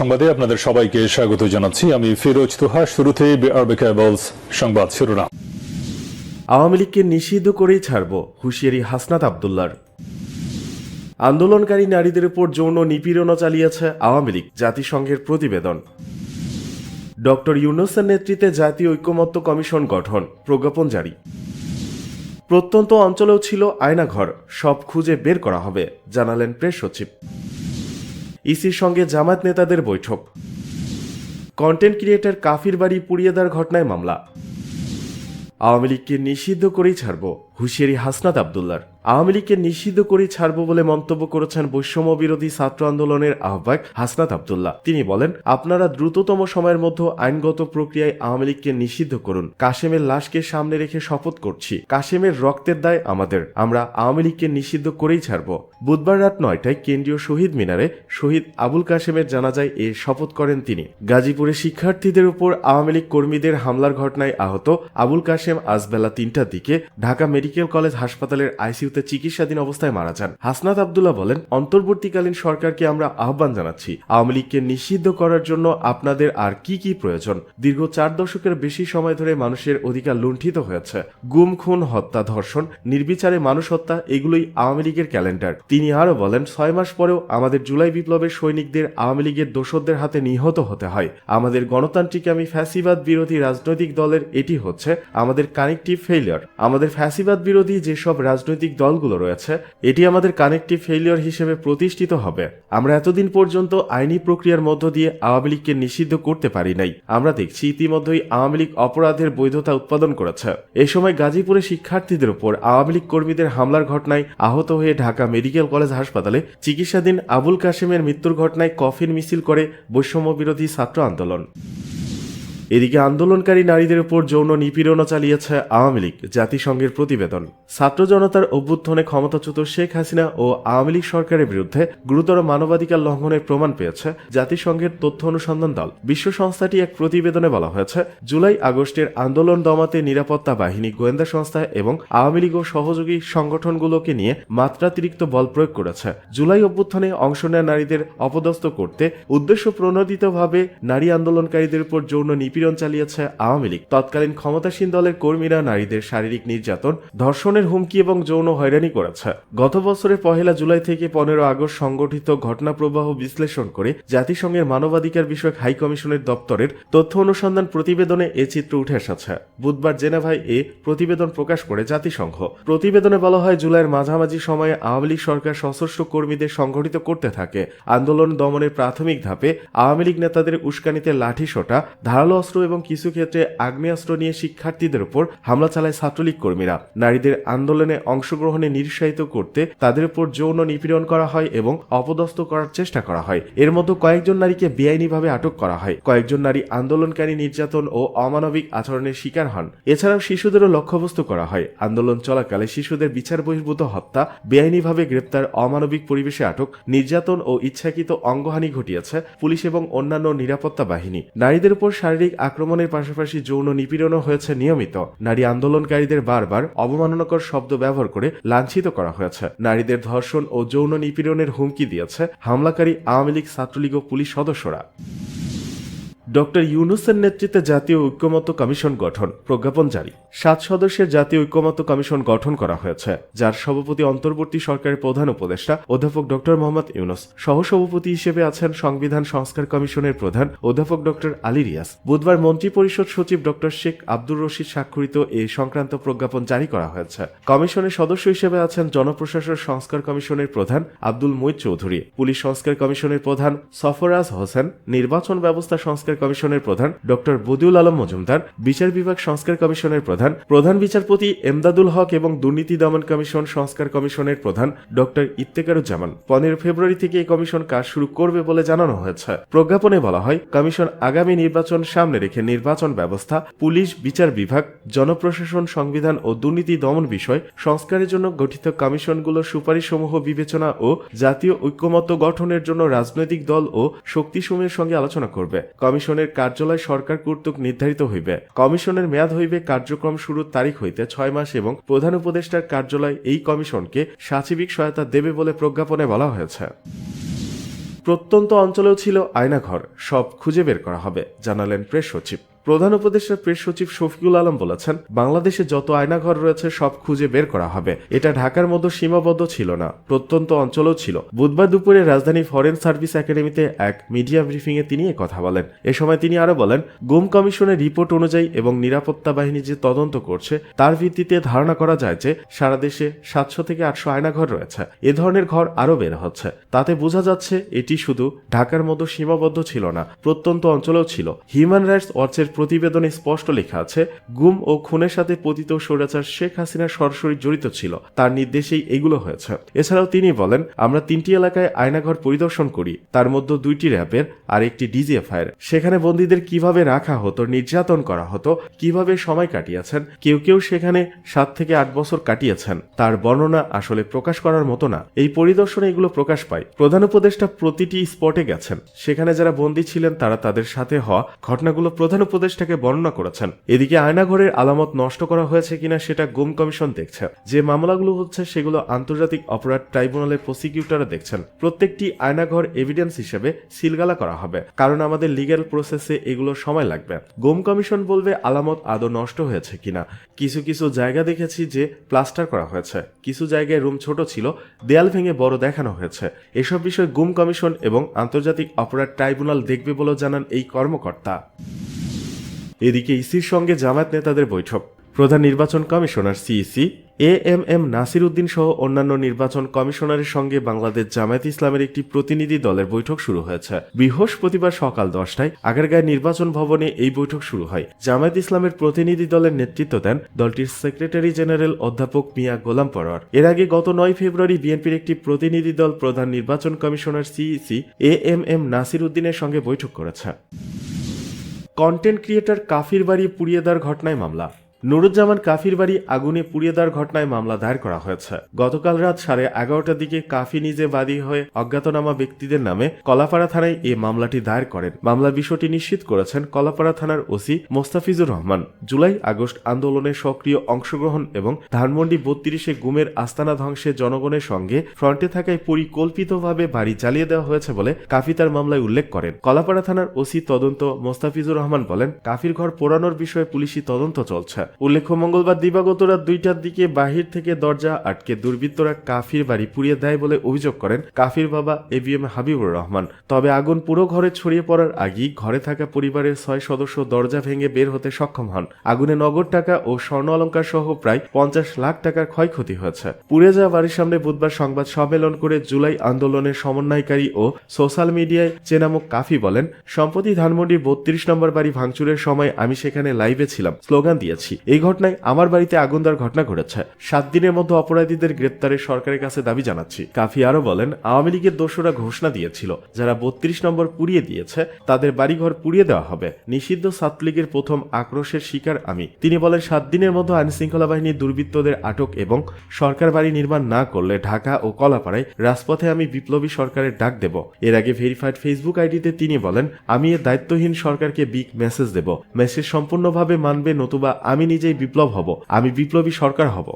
সংবাদে আপনাদের সবাইকে স্বাগত জানাচ্ছি। আমি ফিরোজ তুহা। শুরুতেই বিআরবি কেবলস সংবাদ শিরোনাম। আওয়ামী লীগকে নিষিদ্ধ করেই ছাড়ব, হুঁশিয়ারি হাসনাত আবদুল্লার। আন্দোলনকারী নারীদের উপর যৌন নিপীড়নও চালিয়েছে আওয়ামী লীগ, জাতিসংঘের প্রতিবেদন। ডক্টর ইউনূসের নেতৃত্বে জাতীয় ঐকমত্য কমিশন গঠন, প্রজ্ঞাপন জারি। প্রত্যন্ত অঞ্চলেও ছিল আয়নাঘর, সব খুঁজে বের করা হবে, জানালেন প্রেস সচিব। ইসির সঙ্গে জামায়াত নেতাদের বৈঠক। কন্টেন্ট ক্রিয়েটর কাফির বাড়ি পুড়িয়ে দেওয়ার ঘটনায় মামলা। আওয়ামী লীগকে নিষিদ্ধ করেই ছাড়ব, হুঁশিয়ারি হাসনাত আবদুল্লার। আওয়ামী লীগকে নিষিদ্ধ করেই ছাড়ব বলে মন্তব্য করেছেন বৈষম্য বিরোধী ছাত্র আন্দোলনের আহ্বায়ক হাসনাত আবদুল্লাহ। তিনি বলেন, আপনারা দ্রুততম সময়ের মধ্যে আইনগত প্রক্রিয়ায় আওয়ামী লীগকে নিষিদ্ধ করুন। কাশেমের লাশকে সামনে রেখে শপথ করছি, কাশেমের রক্তের দায় আমাদের, আমরা আওয়ামী লীগকে নিষিদ্ধ করেই ছাড়ব। বুধবার রাত 9টায় কেন্দ্রীয় শহীদ মিনারে শহীদ আবুল কাশেমের জানাজায় এ শপথ করেন তিনি। গাজীপুরে শিক্ষার্থীদের উপর আওয়ামী লীগ কর্মীদের হামলার ঘটনায় আহত আবুল কাশেম আজ বেলা 3টার দিকে ঢাকা মেডিকেল কলেজ হাসপাতালের আইসিইউতে চিকিৎসাধীন অবস্থায় মারা যান। হাসনাত আবদুল্লাহ বলেন, অন্তর্বর্তীকালীন সরকারকে আমরা আহ্বান জানাচ্ছি, আওয়ামী লীগকে নিষিদ্ধ করার জন্য আপনাদের আর কি কি প্রয়োজন? দীর্ঘ 4 দশকের বেশি সময় ধরে মানুষের অধিকার লুণ্ঠিত হয়েছে। গুম, খুন, হত্যা, ধর্ষণ, নির্বিচারে মানুষ হত্যা, এগুলোই আওয়ামী লীগের ক্যালেন্ডার। তিনি আরও বলেন, 6 মাস পরেও আমাদের জুলাই বিপ্লবের সৈনিকদের আওয়ামী লীগের দোসরদের হাতে নিহত হতে হয়। আমাদের গণতান্ত্রিকামী ফ্যাসিবাদ বিরোধী রাজনৈতিক দলের এটি হচ্ছে আমাদের কানেকটিভ ফেইলিয়র। আমাদের ফ্যাসিবাদ বিরোধী যেসব রাজনৈতিক দলগুলো রয়েছে, এটি আমাদের কানেকটিভ ফেইলিয়র হিসেবে প্রতিষ্ঠিত হবে। আমরা এতদিন পর্যন্ত আইনি প্রক্রিয়ার মধ্য দিয়ে আওয়ামী লীগকে নিষিদ্ধ করতে পারি নাই। আমরা দেখছি ইতিমধ্যেই আওয়ামী লীগ অপরাধের বৈধতা উৎপাদন করেছে। এ সময় গাজীপুরে শিক্ষার্থীদের উপর আওয়ামী লীগ কর্মীদের হামলার ঘটনায় আহত হয়ে ঢাকা মেডিকেল কলেজ হাসপাতালে চিকিৎসাধীন আবুল কাশেমের মৃত্যুর ঘটনায় কফিন মিছিল করে বৈষম্য বিরোধী ছাত্র আন্দোলন। এদিকে আন্দোলনকারী নারীদের উপর যৌন নিপীড়নও চালিয়েছে আওয়ামী লীগ, জাতিসংঘের প্রতিবেদন। ছাত্র জনতার অভ্যুত্থানে ক্ষমতাচ্যুত শেখ হাসিনা ও আওয়ামী লীগ সরকারের বিরুদ্ধে গুরুতর মানবাধিকার লঙ্ঘনের প্রমাণ পেয়েছে জাতিসংঘের তথ্য অনুসন্ধান দল। বিশ্ব সংস্থাটি এক প্রতিবেদনে বলা হয়েছে, জুলাই আগস্টের আন্দোলন দমাতে নিরাপত্তা বাহিনী, গোয়েন্দা সংস্থা এবং আওয়ামী লীগ ও সহযোগী সংগঠনগুলোকে নিয়ে মাত্রাতিরিক্ত বল প্রয়োগ করেছে। জুলাই অভ্যুত্থানে অংশ নেওয়া নারীদের অপদস্থ করতে উদ্দেশ্য প্রণোদিতভাবে নারী আন্দোলনকারীদের উপর যৌন নিপীড়ন চালিয়েছে আওয়ামী লীগ। তৎকালীন ক্ষমতাসীন দলের কর্মীরা নারীদের শারীরিক নির্যাতন, ধর্ষণের হুমকি এবং যৌন হয়রানি করেছে। গত বছরের 1 জুলাই থেকে 15 আগস্ট সংগঠিত ঘটনা প্রবাহ বিশ্লেষণ করে জাতিসংঘের মানবাধিকার বিষয়ক হাই কমিশনের দপ্তরের তথ্য অনুসন্ধান প্রতিবেদনে এ চিত্র উঠে এসেছে। বুধবার জেনেভায় এ প্রতিবেদন প্রকাশ করে জাতিসংঘ। প্রতিবেদনে বলা হয়, জুলাইয়ের মাঝামাঝি সময়ে আওয়ামী লীগ সরকার সশস্ত্র কর্মীদের সংগঠিত করতে থাকে। আন্দোলন দমনের প্রাথমিক ধাপে আওয়ামী লীগ নেতাদের উস্কানিতে লাঠিসোঁটা, ধারালো অস্ত্র এবং কিছু ক্ষেত্রে আগ্নেয়াস্ত্র নিয়ে শিক্ষার্থীদের উপর হামলা চালায় ছাত্রলীগ কর্মীরা। নারীদের আন্দোলনে অংশগ্রহণে নিরুৎসাহিত করতে তাদের উপর যৌন নিপীড়ন করা হয় এবং অপদস্থ করার চেষ্টা করা হয়। এর মধ্যে কয়েকজন নারীকে বেআইনিভাবে আটক করা হয়। কয়েকজন নারী আন্দোলনকারী নির্যাতন ও অমানবিক আচরণের শিকার হন। এছাড়াও শিশুদেরও লক্ষ্যবস্তু করা হয়। আন্দোলন চলাকালে শিশুদের বিচার বহির্ভূত হত্যা, বেআইনিভাবে গ্রেপ্তার, অমানবিক পরিবেশে আটক, নির্যাতন ও ইচ্ছাকৃত অঙ্গহানি ঘটিয়েছে পুলিশ এবং অন্যান্য নিরাপত্তা বাহিনী। নারীদের উপর শারীরিক আক্রমণের পাশাপাশি যৌন নিপীড়নও হয়েছে নিয়মিত। নারী আন্দোলনকারীদের বারবার অবমাননাকর শব্দ ব্যবহার করে লাঞ্ছিত করা হয়েছে। নারীদের ধর্ষণ ও যৌন নিপীড়নের হুমকি দিয়েছে হামলাকারী আওয়ামী লীগ, ছাত্রলীগ ও পুলিশ সদস্যরা। ডক্টর ইউনূসের নেতৃত্বে জাতীয় ঐকমত্য কমিশন গঠন, প্রজ্ঞাপন জারি। 7 সদস্যের জাতীয় ঐকমত্য কমিশন গঠন করা হয়েছে, যার সভাপতি অন্তর্বর্তী সরকারের প্রধান উপদেষ্টা অধ্যাপক ডক্টর মোহাম্মদ ইউনূস। সহসভাপতি হিসেবে আছেন সংবিধান সংস্কার কমিশনের প্রধান অধ্যাপক ডক্টর আলী রিয়াজ। বুধবার মন্ত্রিপরিষদ সচিব ডক্টর শেখ আব্দুর রশিদ স্বাক্ষরিত এ সংক্রান্ত প্রজ্ঞাপন জারি করা হয়েছে। কমিশনের সদস্য হিসেবে আছেন জনপ্রশাসন সংস্কার কমিশনের প্রধান আব্দুল মুঈদ চৌধুরী, পুলিশ সংস্কার কমিশনের প্রধান সফরাজ হোসেন, নির্বাচন ব্যবস্থা সংস্কার কমিশনের প্রধান ডক্টর বদিউল আলম মজুমদার, বিচার বিভাগ সংস্কার কমিশনের প্রধান বিচারপতি এমদাদুল হক এবং দুর্নীতি দমন কমিশন সংস্কার কমিশনের প্রধান ডক্টর ইফতেখারুজ্জামান। 15 ফেব্রুয়ারি থেকে এই কমিশন কাজ শুরু করবে বলে জানানো হয়েছে। প্রজ্ঞাপনে বলা হয়, কমিশন আগামী নির্বাচন সামনে রেখে নির্বাচন ব্যবস্থা, পুলিশ, বিচার বিভাগ, জনপ্রশাসন, সংবিধান ও দুর্নীতি দমন বিষয় সংস্কারের জন্য গঠিত কমিশনগুলোর সুপারিশসমূহ বিবেচনা ও জাতীয় ঐকমত্য গঠনের জন্য রাজনৈতিক দল ও শক্তিসমূহের সঙ্গে আলোচনা করবে। কমিশনের কার্যালয় সরকার কর্তৃক নির্ধারিত হইবে। কমিশনের মেয়াদ হইবে কার্যক্রম শুরুর তারিখ হইতে 6 মাস এবং প্রধান উপদেষ্টার কার্যালয় এই কমিশনকে সাচিবিক সহায়তা দেবে বলে প্রজ্ঞাপনে বলা হয়েছে। প্রত্যন্ত অঞ্চলেও ছিল আয়নাঘর, সব খুঁজে বের করা হবে, জানালেন প্রেস সচিব। প্রধান উপদেষ্টা প্রেস সচিব শফিকুল আলম বলেছেন, বাংলাদেশে যত আয়নাঘর রয়েছে সব খুঁজে বের করা হবে। এটা ঢাকার মধ্যে সীমাবদ্ধ ছিল না, প্রত্যন্ত অঞ্চলেও ছিল। বুধবার দুপুরে রাজধানী ফরেন সার্ভিস একাডেমিতে এক মিডিয়া ব্রিফিং এ তিনি কথা বলেন। এ সময় তিনি আরো বলেন, গুম কমিশনের রিপোর্ট অনুযায়ী এবং নিরাপত্তা বাহিনী যে তদন্ত করছে তার ভিত্তিতে ধারণা করা যায় যে সারা দেশে 700 থেকে 800 আয়নাঘর রয়েছে। এ ধরনের ঘর আরো বের হচ্ছে। তাতে বোঝা যাচ্ছে এটি শুধু ঢাকার মধ্যে সীমাবদ্ধ ছিল না, প্রত্যন্ত অঞ্চলেও ছিল। হিউম্যান রাইটস ওয়াচের প্রতিবেদনে স্পষ্ট লেখা আছে, গুম ও খুনের সাথে পতিত স্বৈরাচার শেখ হাসিনা সরাসরি জড়িত ছিল, তার নির্দেশেই এগুলো হয়েছে। এছাড়াও তিনি বলেন, আমরা 3টি এলাকায় আয়নাঘর পরিদর্শন করি, তার মধ্যে 2টি র্যাবের আর একটি ডিজিএফআইয়ের। সেখানে বন্দীদের কিভাবে রাখা হতো, নির্যাতন করা হতো, কিভাবে সময় কাটিয়েছেন, কেউ কেউ সেখানে 7 থেকে 8 বছর কাটিয়েছেন, তার বর্ণনা আসলে প্রকাশ করার মতো না। এই পরিদর্শনে এগুলো প্রকাশ পায়। প্রধান উপদেষ্টা প্রতিটি স্পটে গেছেন, সেখানে যারা বন্দী ছিলেন তারা তাদের সাথে হওয়া ঘটনাগুলো প্রধান উপদেষ্টাকে বর্ণনা করেছেন। এদিকে আয়নাঘরের আলামত নষ্ট করা হয়েছে কিনা সেটা গুম কমিশন দেখছে। যে মামলাগুলো হচ্ছে সেগুলো আন্তর্জাতিক অপরাধ ট্রাইব্যুনালের প্রসিকিউটররা দেখছেন। প্রত্যেকটি আয়নাঘর এভিডেন্স হিসেবে সিলগালা করা হবে, কারণ আমাদের লিগ্যাল প্রসেসে এগুলো সময় লাগবে। গুম কমিশন বলবে আলামত আদৌ নষ্ট হয়েছে কিনা। কিছু কিছু জায়গা দেখেছি যে প্লাস্টার করা হয়েছে, কিছু জায়গায় রুম ছোট ছিল, দেয়াল ভেঙে বড় দেখানো হয়েছে। এসব বিষয় গুম কমিশন এবং আন্তর্জাতিক অপরাধ ট্রাইব্যুনাল দেখবে বলেও জানান এই কর্মকর্তা। এদিকে ইসির সঙ্গে জামায়াত নেতাদের বৈঠক। প্রধান নির্বাচন commissioner CEC AMM Nasir Uddin সহ অন্যান্য নির্বাচন কমিশনারের সঙ্গে বাংলাদেশ জামায়াত ইসলামের একটি প্রতিনিধি দলের বৈঠক শুরু হয়েছে। বৃহস্পতিবার সকাল 10টায় আগারগাঁও নির্বাচন ভবনে এই বৈঠক শুরু হয়। জামায়াত ইসলামের প্রতিনিধি দলের নেতৃত্ব দেন দলটির সেক্রেটারি জেনারেল অধ্যাপক মিয়া গোলাম পরোয়ার। এর আগে গত 9 ফেব্রুয়ারি বিএনপির একটি প্রতিনিধি দল প্রধান নির্বাচন কমিশনার সিইসি এএমএম নাসির উদ্দিনের সঙ্গে বৈঠক করেছে। কন্টেন্ট ক্রিয়েটর কাফির বাড়ি পুড়িয়ে দেওয়ার ঘটনায় মামলা। নুরুজ্জামান কাফির বাড়ি আগুনে পুড়িয়ে দেওয়ার ঘটনায় মামলা দায়ের করা হয়েছে। গতকাল রাত 11:30টার দিকে কাফি নিজে বাদী হয়ে অজ্ঞাতনামা ব্যক্তিদের নামে কলাপাড়া থানায় এই মামলাটি দায়ের করেন। মামলার বিষয়টি নিশ্চিত করেছেন কলাপাড়া থানার OC Mostafizur Rahman. July August আন্দোলনে সক্রিয় অংশগ্রহণ এবং ধানমন্ডি 32-এ গুমের আস্তানা ধ্বংসে জনগণের সঙ্গে ফ্রন্টে থাকায় পরিকল্পিতভাবে বাড়ি জ্বালিয়ে দেওয়া হয়েছে বলে কাফি তার মামলায় উল্লেখ করেন। কলাপাড়া থানার ওসি তদন্ত মোস্তাফিজুর রহমান বলেন, কাফির ঘর পোড়ানোর বিষয়ে পুলিশি তদন্ত চলছে। উল্লেখ্য, মঙ্গলবার দিবাগত রাত 2টার দিকে বাহির থেকে দরজা আটকে দুর্বৃত্তরা কাফির বাড়ি পুড়িয়ে দেয় বলে অভিযোগ করেন কাফির বাবা এবিএম হাবিবুর রহমান। তবে আগুন পুরো ঘরে ছড়িয়ে পড়ার আগেই ঘরে থাকা পরিবারের 6 সদস্য দরজা ভেঙে বের হতে সক্ষম হন। আগুনে নগদ টাকা ও স্বর্ণ অলংকার সহ প্রায় 50 লাখ টাকার ক্ষয়ক্ষতি হয়েছে। পুড়ে যাওয়া বাড়ির সামনে বুধবার সংবাদ সম্মেলন করে জুলাই আন্দোলনের সমন্বয়কারী ও সোশ্যাল মিডিয়ায় চেনামুখ কাফি বলেন, সম্প্রতি ধানমন্ডির 32 নম্বর বাড়ি ভাঙচুরের সময় আমি সেখানে লাইভে ছিলাম, স্লোগান দিয়েছি। এই ঘটনায় আমার বাড়িতে আগুন দেওয়ার ঘটনা ঘটেছে। 7 দিনের মধ্যে অপরাধীদের গ্রেপ্তারের সরকারের কাছে দাবি জানাচ্ছি। কাফি আরো বলেন, আওয়ামী লীগের দোসররা ঘোষণা দিয়েছিল যারা 32 নম্বর পুড়িয়ে দিয়েছে তাদের বাড়িঘর পুড়িয়ে দেওয়া হবে। নিষিদ্ধ ছাত্রলীগের প্রথম আক্রোশের শিকার আমি। তিনি বলেন, 7 দিনের মধ্যে আইনশৃঙ্খলা বাহিনীর দুর্বৃত্তদের আটক এবং সরকার বাড়ি নির্মাণ না করলে ঢাকা ও কলাপাড়ায় রাজপথে আমি বিপ্লবী সরকারের ডাক দেব। এর আগে ভেরিফাইড ফেসবুক আইডিতে তিনি বলেন, আমি এ দায়িত্বহীন সরকারকে বিগ মেসেজ দেব। মেসেজ সম্পূর্ণভাবে মানবে নতুবা আমি নিজেই বিপ্লব হব, আমি বিপ্লবী সরকার হব।